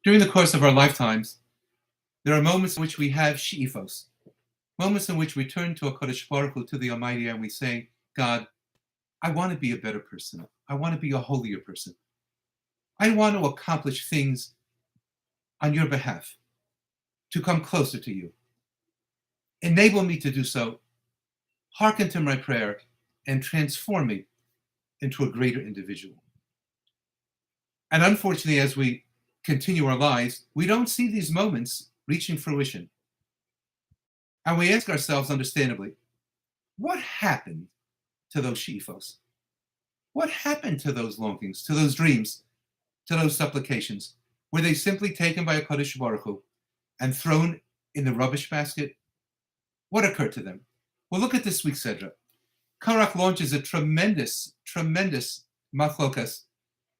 During the course of our lifetimes, there are moments in which we have she'ifos, moments in which we turn to HaKadosh Baruch Hu, to the Almighty, and we say, God, I want to be a better person. I want to be a holier person. I want to accomplish things on your behalf, to come closer to you. Enable me to do so. Hearken to my prayer and transform me into a greater individual. And unfortunately, as we continue our lives, we don't see these moments reaching fruition. And we ask ourselves, understandably, what happened to those she'ifos? What happened to those longings, to those dreams, to those supplications? Were they simply taken by HaKadosh Baruch Hu and thrown in the rubbish basket? What occurred to them? Well, look at this week's Sedra. Korach launches a tremendous machlokas,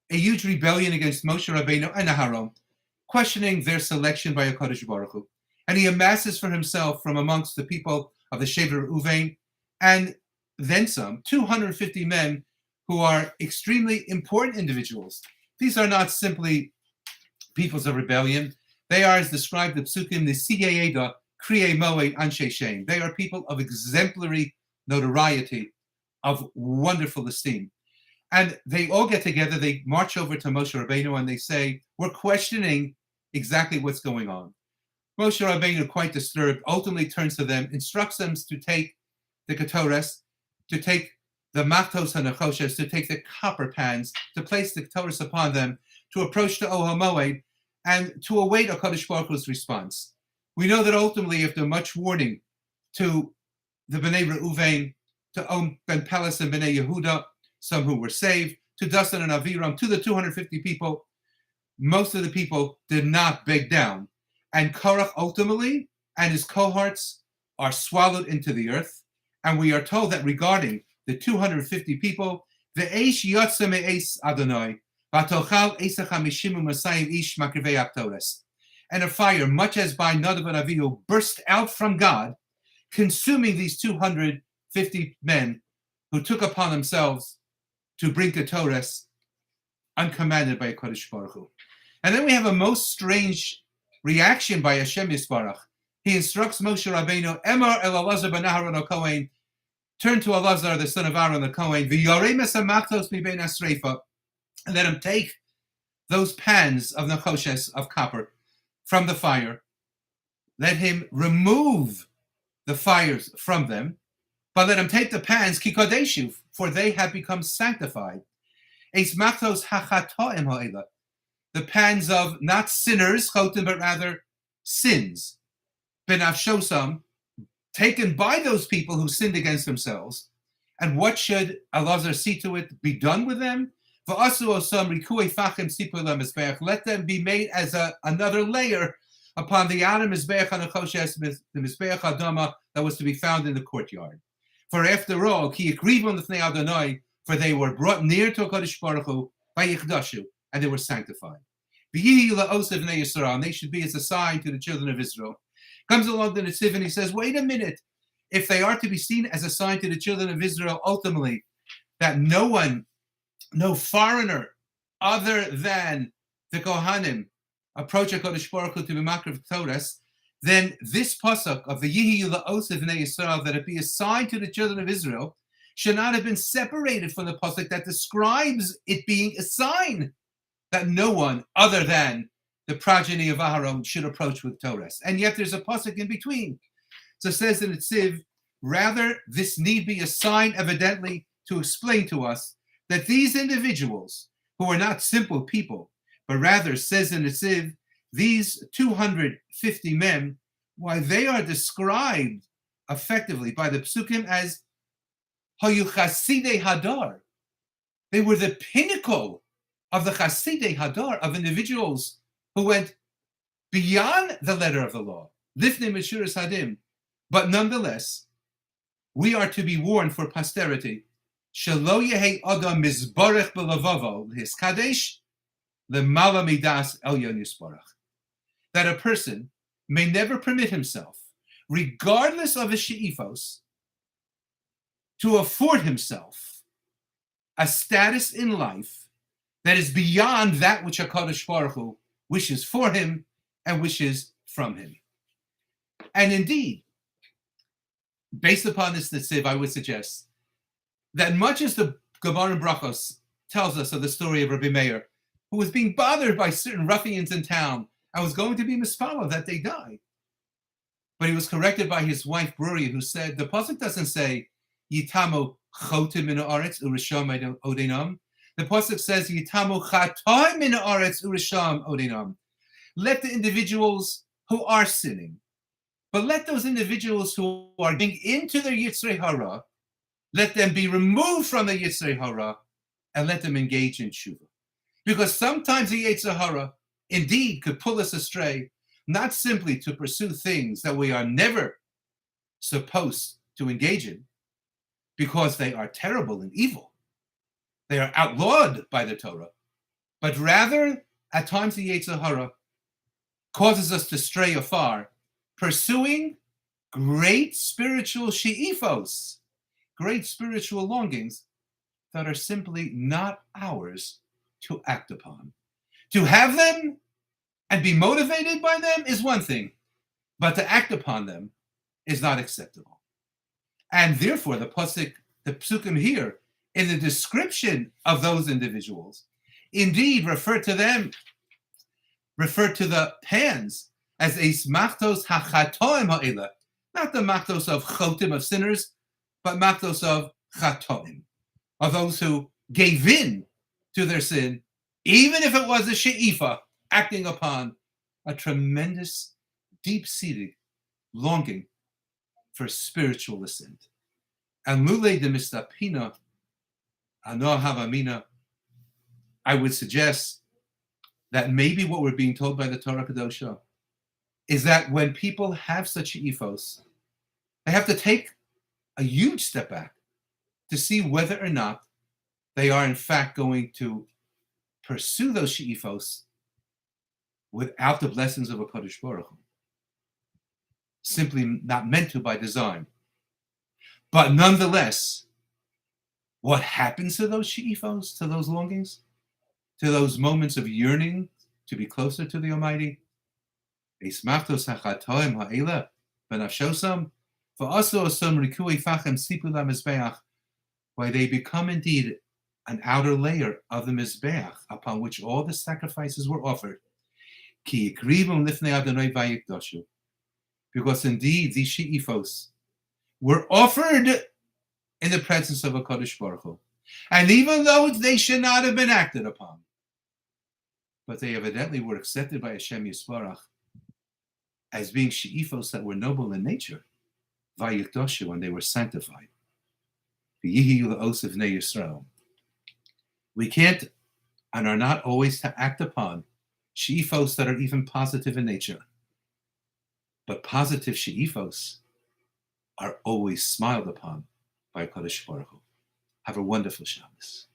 a huge rebellion against Moshe Rabbeinu and Aharon, questioning their selection by HaKadosh Baruch Hu. And he amasses for himself from amongst the people of the Shevet Reuven, and then some, 250 men who are extremely important individuals. These are not simply peoples of rebellion. They are, as described in Psukim, the Siyeda, Kriye Moed, Anshe Shem. They are people of exemplary notoriety, of wonderful esteem. And they all get together, they march over to Moshe Rabbeinu, and they say, we're questioning exactly what's going on. Moshe Rabbeinu, quite disturbed, ultimately turns to them, instructs them to take the ketores, to take the machtos hanachoshes, to take the copper pans, to place the ketores upon them, to approach the Ohel Moed, and to await HaKadosh Baruch Hu's response. We know that ultimately, after much warning to the Bnei Reuven, to Ben Pelas and Bnei Yehuda, some who were saved, to Dasan and Aviram, to the 250 people, most of the people did not beg down. And Korach ultimately and his cohorts are swallowed into the earth. And we are told that regarding the 250 people, the Eish Yotze Me'es Adonai, Vatochal Esach HaMishim U'Masayim Ish Makrivei Aptores. And a fire, much as by Nadav and Avihu, burst out from God, consuming these 250 men who took upon themselves to bring the Torah uncommanded by HaKadosh Baruch Hu. And then we have a most strange reaction by Hashem Yisbarach. He instructs Moshe Rabbeinu, Emor el Elazar ben Aharon HaKohen, turn to Elazar, the son of Aaron the Kohen, v'yorei mesamachtos mibein asreifa, and let him take those pans of nechoshes, of copper, from the fire. Let him remove the fires from them, but let him take the pans, kikodeshu, for they have become sanctified. Eis machtos hachatoim ha'ela, the pans of not sinners, chotim, but rather sins. Benafshosam, taken by those people who sinned against themselves. And what should Elazar see to it be done with them? Let them be made as another layer upon the Adam Mizbeach HaNechoshes, the Mizbeach HaDama that was to be found in the courtyard. For after all, Ki Yikrivon L'fnei Adonai, for they were brought near to HaKadosh Baruch Hu by Yichdashu, and they were sanctified. V'yihi la'osev Bnei Yisrael, and they should be as a sign to the children of Israel. Comes along the Netziv and he says, wait a minute. If they are to be seen as a sign to the children of Israel, ultimately, that no foreigner other than the Kohanim approach HaKadosh Baruch Hu to be Makriv Torah, then this pasuk of the Yihi La'osev Bnei Yisrael, that it be a sign to the children of Israel, should not have been separated from the pasuk that describes it being a sign that no one other than the progeny of Aharon should approach with Torah. And yet there's a pasuk in between. So it says in Netziv, rather, this need be a sign, evidently, to explain to us that these individuals, who are not simple people, but rather, says in Netziv, these 250 men, why they are described effectively by the Psukim as Hayu Chasidei Hadar. They were the pinnacle of the Chasidei Hadar, of individuals who went beyond the letter of the law, Lifnei Meshuras Hadim. But nonetheless, we are to be warned for posterity. Shelo Yehei Adam Mizbarech B'Lavavo Hiskadesh Lemala Midas Elyon Yisbarach. That a person may never permit himself, regardless of his she'ifos, to afford himself a status in life that is beyond that which HaKadosh Baruch Hu wishes for him and wishes from him. And indeed, based upon this Netziv, I would suggest that much as the Gemara in Brachos tells us of the story of Rabbi Meir, who was being bothered by certain ruffians in town and was going to be mispallah that they die, but he was corrected by his wife Bruri, who said, the pasuk doesn't say, Yitamu chotim min haaretz urisham odinam. The pasuk says, Yitamu chatoim min haaretz urisham odinam. Let the individuals who are sinning, but let those individuals who are getting into their Yitzrei Hara, let them be removed from the Yitzrei Hara and let them engage in tshuva. Because sometimes the Yitzrei Hara indeed could pull us astray, not simply to pursue things that we are never supposed to engage in, because they are terrible and evil. They are outlawed by the Torah. But rather, at times the Yitzrei Hara causes us to stray afar, pursuing great spiritual she'ifos, great spiritual longings that are simply not ours to act upon. To have them and be motivated by them is one thing, but to act upon them is not acceptable. And therefore, the psukim here, in the description of those individuals, indeed refer to the hands as a machtos hachatoim ha'ela, not the machtos of chotim, of sinners, but machtos of chatoim, of those who gave in to their sin, even if it was a she'ifa, acting upon a tremendous, deep-seated longing for spiritual ascent. And lule de mistapina, ano havamina, I would suggest that maybe what we're being told by the Torah Kedosha is that when people have such she'ifos, they have to take a huge step back to see whether or not they are in fact going to pursue those she'ifos without the blessings of a Kadosh Baruch Hu. Simply not meant to by design. But nonetheless, what happens to those she'ifos, to those longings, to those moments of yearning to be closer to the Almighty? Why they become indeed an outer layer of the Mizbeach upon which all the sacrifices were offered. Because indeed these she'ifos were offered in the presence of a Kadosh Baruch Hu. And even though they should not have been acted upon, but they evidently were accepted by Hashem Yisbarach as being she'ifos that were noble in nature, vayikdoshu, and they were sanctified. We can't and are not always to act upon she'ifos that are even positive in nature. But positive she'ifos are always smiled upon by Kadosh Baruch Hu. Have a wonderful Shabbos.